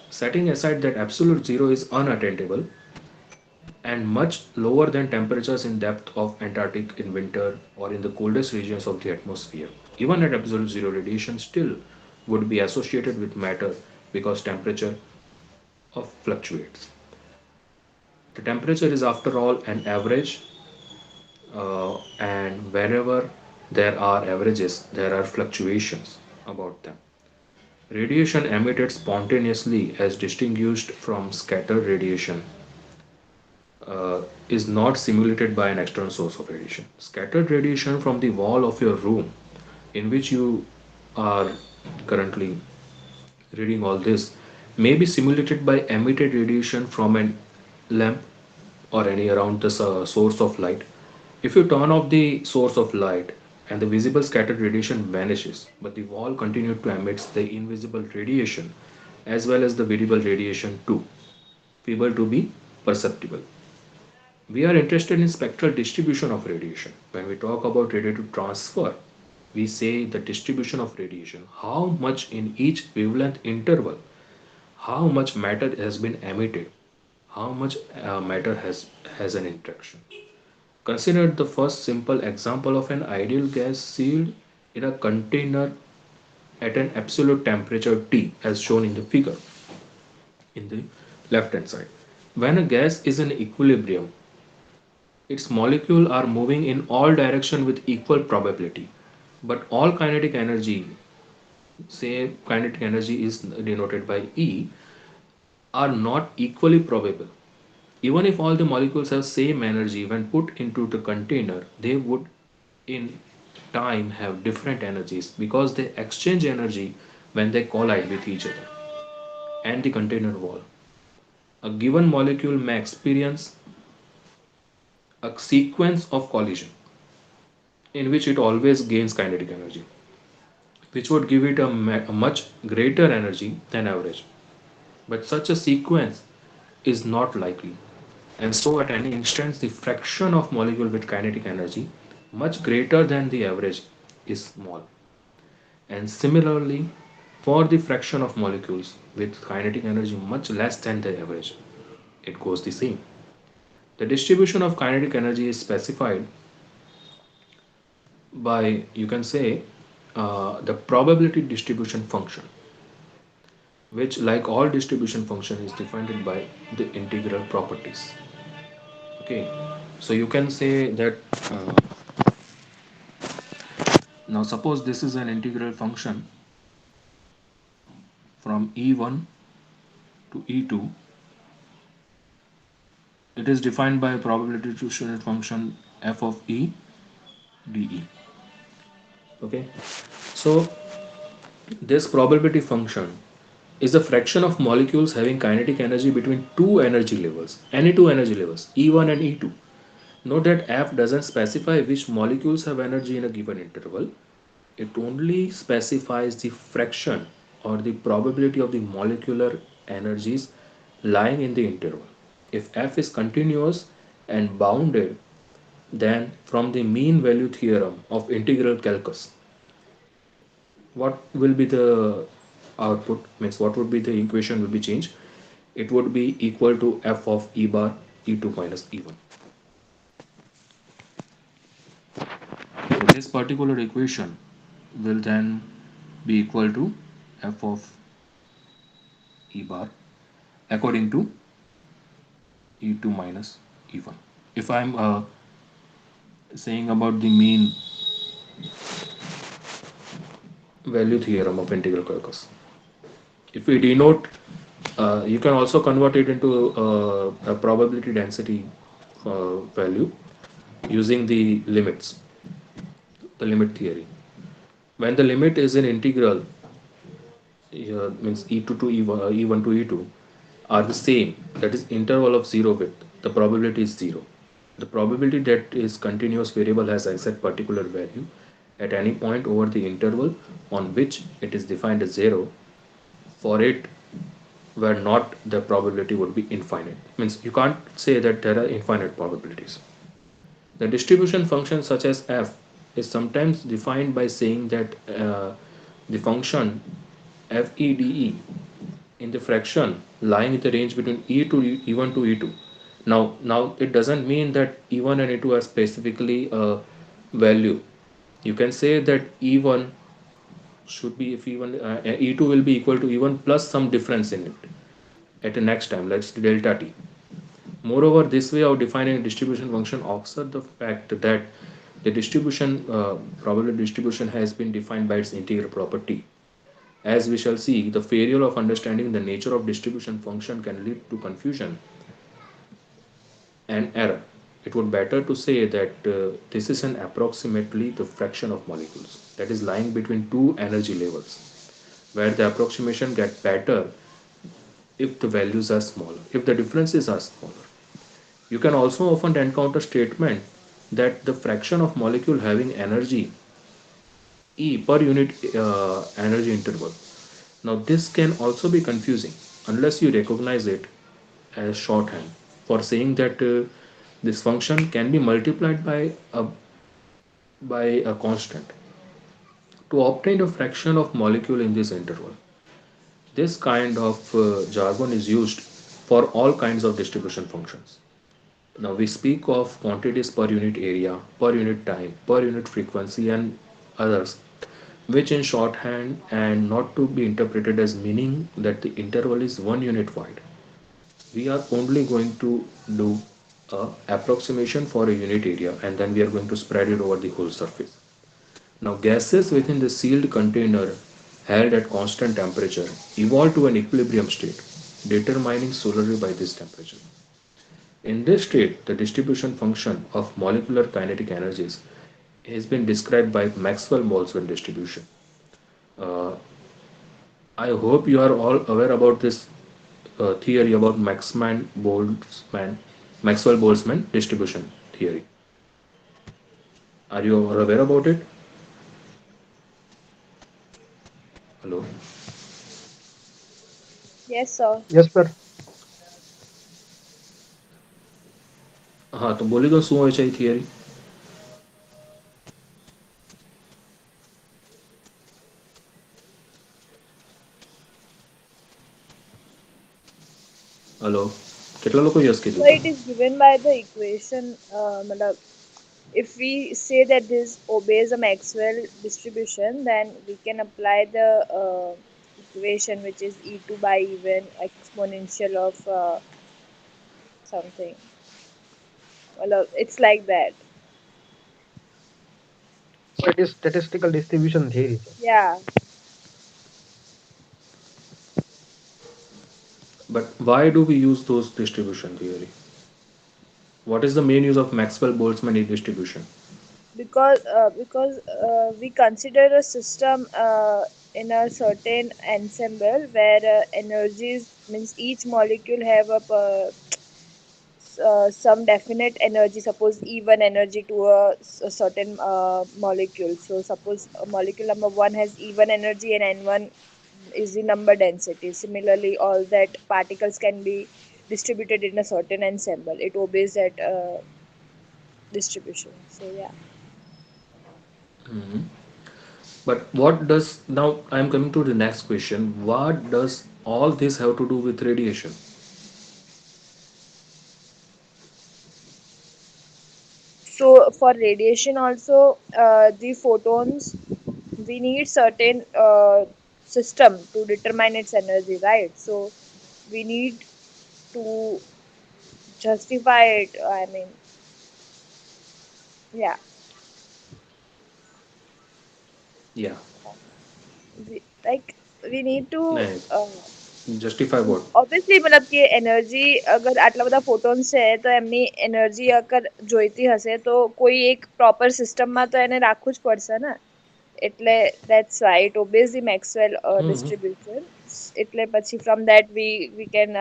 Setting aside that absolute zero is unattainable and much lower than temperatures in depth of Antarctic in winter or in the coldest regions of the atmosphere. Even at absolute zero, radiation still would be associated with matter because temperature of fluctuates. The temperature is after all an average, and wherever there are averages, there are fluctuations about them. Radiation emitted spontaneously, as distinguished from scattered radiation, is not simulated by an external source of radiation. Scattered radiation from the wall of your room, in which you are currently reading all this, may be simulated by emitted radiation from a lamp or any around the source of light. If you turn off the source of light and the visible scattered radiation vanishes, but the wall continued to emit the invisible radiation as well as the visible radiation too, feeble to be perceptible. We are interested in spectral distribution of radiation. When we talk about radiative transfer, we say the distribution of radiation, how much in each wavelength interval, how much matter has been emitted, how much matter has an interaction. Consider the first simple example of an ideal gas sealed in a container at an absolute temperature T as shown in the figure in the left hand side. When a gas is in equilibrium, its molecules are moving in all directions with equal probability. But all kinetic energy, say kinetic energy is denoted by E, are not equally probable. Even if all the molecules have same energy when put into the container, they would in time have different energies because they exchange energy when they collide with each other and the container wall. A given molecule may experience a sequence of collision in which it always gains kinetic energy, which would give it a much greater energy than average. But such a sequence is not likely. And so at any instance, the fraction of molecule with kinetic energy much greater than the average is small. And similarly, for the fraction of molecules with kinetic energy much less than the average, it goes the same. The distribution of kinetic energy is specified by, you can say, the probability distribution function, which, like all distribution function, is defined by the integral properties. Okay, so you can say that now suppose this is an integral function from e1 to e2. It is defined by a probability distribution function f of e dE. Okay, so this probability function is the fraction of molecules having kinetic energy between two energy levels, any two energy levels, E1 and E2. Note that F doesn't specify which molecules have energy in a given interval. It only specifies the fraction or the probability of the molecular energies lying in the interval. If F is continuous and bounded, then from the mean value theorem of integral calculus, what will be the output, means what would be the equation will be changed, it would be equal to f of e bar e2 minus e1. So this particular equation will then be equal to f of e bar according to e2 minus e1. If I'm saying about the mean value theorem of integral calculus, if we denote, you can also convert it into a probability density value using the limit theory. When the limit is an integral, means e2 to e1, e1 to e2, are the same, that is interval of 0 width, the probability is 0. The probability that is continuous variable has I said particular value at any point over the interval on which it is defined as 0. For it where not, the probability would be infinite. Means you can't say that there are infinite probabilities. The distribution function such as f is sometimes defined by saying that the function fede in the fraction lying in the range between e1 to e2. Now it doesn't mean that e1 and e2 are specifically a value. You can say that e1 should be if e1 e2 will be equal to e1 plus some difference in it at the next time, let's delta t. Moreover, this way of defining a distribution function offsets the fact that the distribution probability distribution has been defined by its integral property. As we shall see, the failure of understanding the nature of distribution function can lead to confusion and error. It would better to say that this is an approximately the fraction of molecules that is lying between two energy levels, where the approximation get better if the values are smaller, if the differences are smaller. You can also often encounter statement that the fraction of molecule having energy E per unit energy interval. Now this can also be confusing unless you recognize it as shorthand for saying that this function can be multiplied by a constant to obtain a fraction of molecule in this interval. This kind of jargon is used for all kinds of distribution functions. Now we speak of quantities per unit area, per unit time, per unit frequency, and others, which in shorthand and not to be interpreted as meaning that the interval is 1 unit wide. We are only going to do a approximation for a unit area and then we are going to spread it over the whole surface. Now gases within the sealed container held at constant temperature evolve to an equilibrium state, determining solely by this temperature. In this state, the distribution function of molecular kinetic energies has been described by Maxwell-Boltzmann distribution. Uh, I hope you are all aware about this theory about Maxwell-Boltzmann distribution theory. Are you all aware about it? Hello. Yes, sir. Yes, sir. હા તો બોલી દો શું હોય છે એ theory. Hello. કેટલા લોકો yes કીધું So હતું? it is given by the equation. Matlab, if we say that this obeys a Maxwell distribution, then we can apply the equation which is e2 by even exponential of something. Matlab, it's like that. So it is statistical distribution theory, sir. Yeah. But why do we use those distribution theory? What is the main use of Maxwell-Boltzmann distribution? Because we consider a system in a certain ensemble where energies means each molecule have a some definite energy, suppose E1 energy to a certain molecule. So suppose molecule number 1 has E1 energy and N1 is the number density. Similarly, all that particles can be distributed in a certain ensemble. It obeys that distribution. So yeah. Mhm. But what does now I'm coming to the next question. What does all this have to do with radiation? So for radiation also, the photons, we need certain system to determine its energy, right? So we need to justify it. I mean, yeah, Yeah. like we need to No, justify what? obviously મતલબ કે energy અગર આટલા બધા photons છે તો એમની energy અગર જોઈતી હશે તો કોઈ એક પ્રોપર સિસ્ટમમાં તો એને રાખવું જ પડશે ને એટલે that's why it obeys the Maxwell Hmm. distribution. એટલે પછી from that we can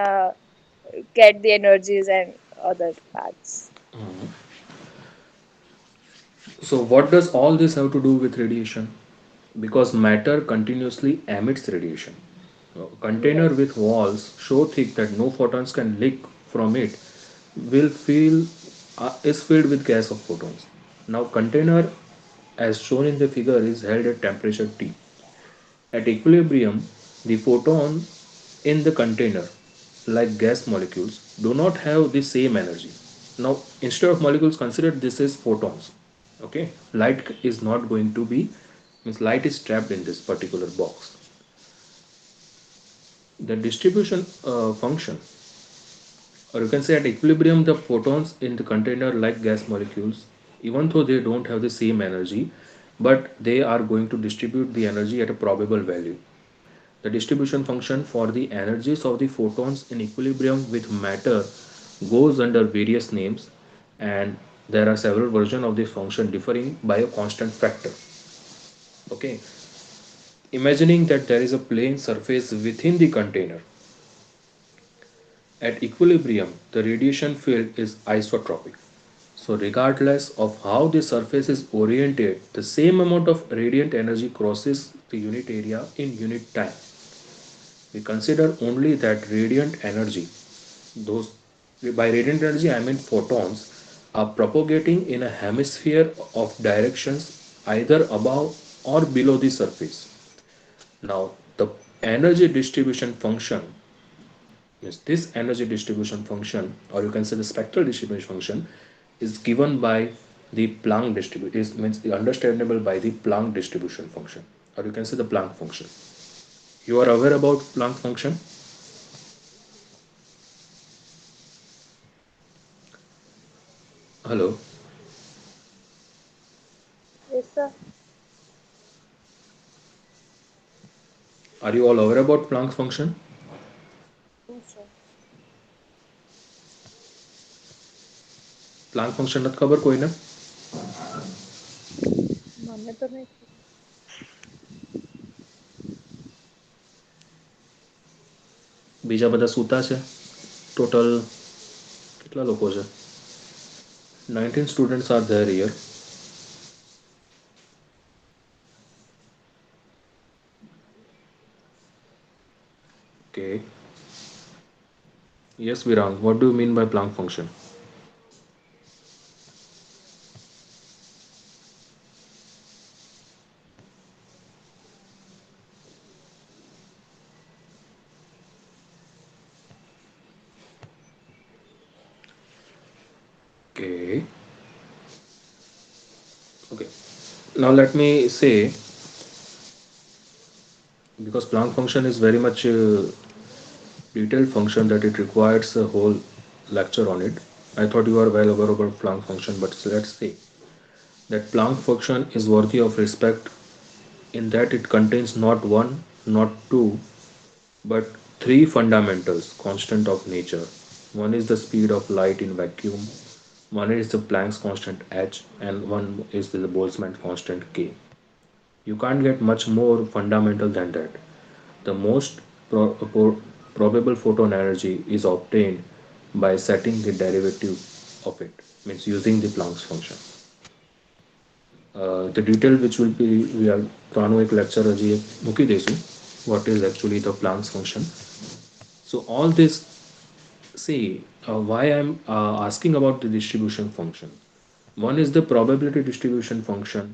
get the energies and other parts. So, what does all this have to do with radiation? Because matter continuously emits radiation. A container Yes. with walls so thick that no photons can leak from it will feel is filled with gas of photons. Now, container as shown in the figure is held at temperature T. At equilibrium, the photon in the container, like gas molecules, do not have the same energy. Now, instead of molecules, consider this as photons. Okay, light is not going to be, means light is trapped in this particular box. The distribution function, or you can say at equilibrium, the photons in the container, like gas molecules, even though they don't have the same energy, but they are going to distribute the energy at a probable value. The distribution function for the energies of the photons in equilibrium with matter goes under various names, and there are several versions of this function differing by a constant factor. Okay, imagining that there is a plane surface within the container. At equilibrium, the radiation field is isotropic. So regardless of how the surface is oriented, the same amount of radiant energy crosses the unit area in unit time. We consider only that radiant energy, those by radiant energy I mean photons, are propagating in a hemisphere of directions either above or below the surface. Now, the energy distribution function is this energy distribution function, or you can say the spectral distribution function, is given by the Planck distribution. Is means understandable by the Planck distribution function, or you can say the Planck function. You are aware about Planck function? Hello, Yes, sir. are you all aware about Planck function? Yes, sir. Planck function નથી ખબર કોઈને? મને તો નહીં. બીજા બધા સૂતા છે? ટોટલ કેટલા લોકો છે? 19 students are there here. Okay. Yes, Virang, what do you mean by Planck function? Okay. Okay. Now let me say, because Planck function is very much detailed function that it requires a whole lecture on it. I thought you are well aware about Planck function, but let's say that Planck function is worthy of respect in that it contains not one, not two, but three fundamentals constant of nature. One is the speed of light in vacuum, one is the Planck's constant h, and one is the Boltzmann constant k. You can't get much more fundamental than that. The most probable photon energy is obtained by setting the derivative of it, means using the Planck's function. The detail which will be we are ત્રાનું એક lecture હજી મૂકી દઈશું what is actually the Planck's function. So all this, see why I'm asking about the distribution function. One is the probability distribution function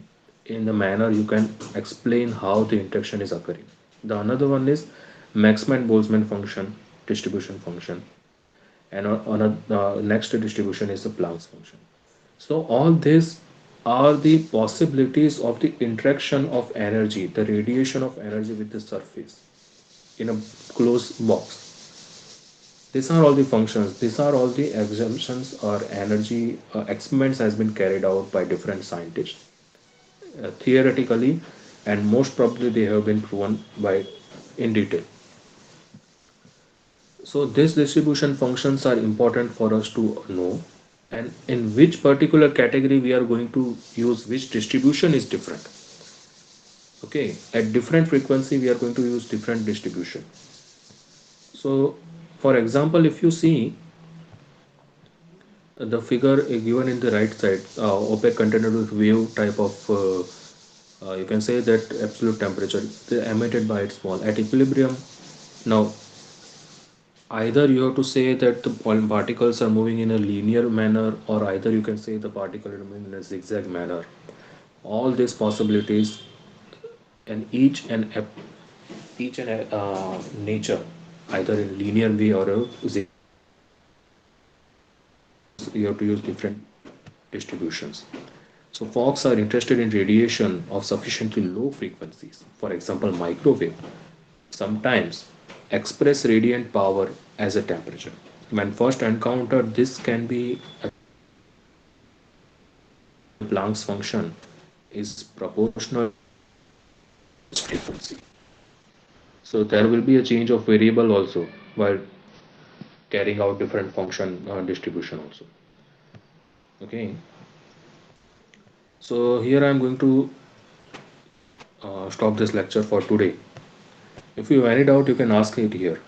in the manner you can explain how the interaction is occurring. The another one is Maxman-Boltzmann function distribution function, and on a next distribution is the Planck's function. So all these are the possibilities of the interaction of energy, the radiation of energy with the surface in a closed box. These are all the functions. These are all the assumptions or energy experiments has been carried out by different scientists theoretically, and most probably they have been proven by in detail. So these distribution functions are important for us to know, and in which particular category we are going to use which distribution is different. Okay, at different frequency we are going to use different distribution. So, for example, if you see the figure given in the right side, opaque container with wave type of, you can say that absolute temperature they emitted by its wall at equilibrium. Now, either you have to say that the particles are moving in a linear manner, or either you can say the particle are moving in a zigzag manner. All these possibilities and each and nature, either in linear way or a zigzag way, you have to use different distributions. So fogs are interested in radiation of sufficiently low frequencies. For example, microwave sometimes express radiant power as a temperature. When first encountered, this can be apparently because the Planck's function is proportional to the source frequency. So there will be a change of variable also while carrying out different function distribution also. Okay, so here I am going to stop this lecture for today. If you have any doubt, you can ask it here.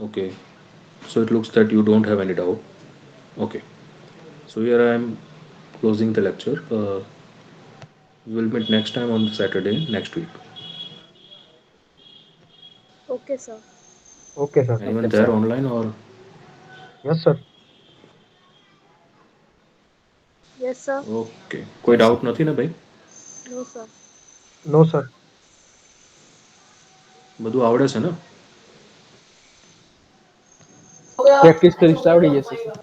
Okay, so it looks that you don't have any doubt. Okay, so here I am closing the lecture. We will meet next time on Saturday next week. Okay, sir. Okay, sir. Anyone Yes, there sir. online or Yes, sir. Yes, sir. okay? કોઈ doubt નથી ને ભાઈ? No, sir. No, sir. બધું આવડે છે ને? Practice કરીશ તો આવડી જશે સર.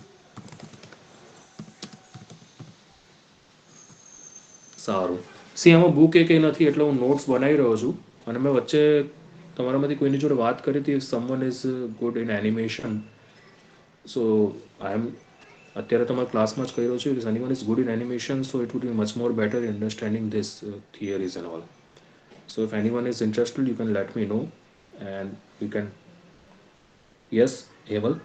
સારું. સી આમાં બુક એ કંઈ નથી એટલે હું નોટ્સ બનાવી રહ્યો છું અને મેં વચ્ચે તમારામાંથી કોઈની જોડે વાત કરી હતી someone is good in animation. So I am અત્યારે તમારા ક્લાસમાં જ કહી રહ્યો છું, if anyone is good in animation, so it would be much more better in understanding this theories and all. So if anyone is interested, you can let me know and we can. Yes, Hemal.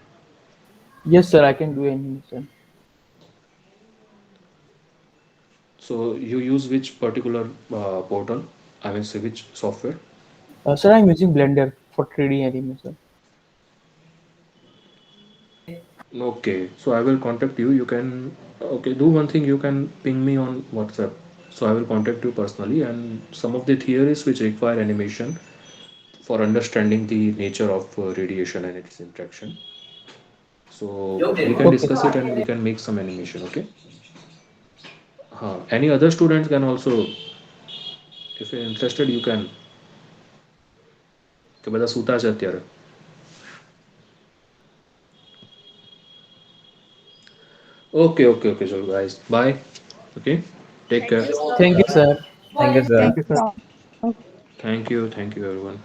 Yes sir, I can do animation. So you use which particular portal? I mean, say which software? Sir, I'm using Blender for 3D animation. Okay, so I will contact you. You can, okay, do one thing, you can ping me on WhatsApp. So I will contact you personally, and some of the theories which require animation for understanding the nature of radiation and its interaction. So we can Okay. discuss it and we can make some animation, okay? Any other students can also, if you're interested, you can. કે બધા સૂતા છે અત્યારે. Okay, okay, okay. So guys, bye. Okay, take Thank care. you, sir. Thank you sir. Thank you, sir. Thank Thank you, you, sir. sir. Thank you, everyone.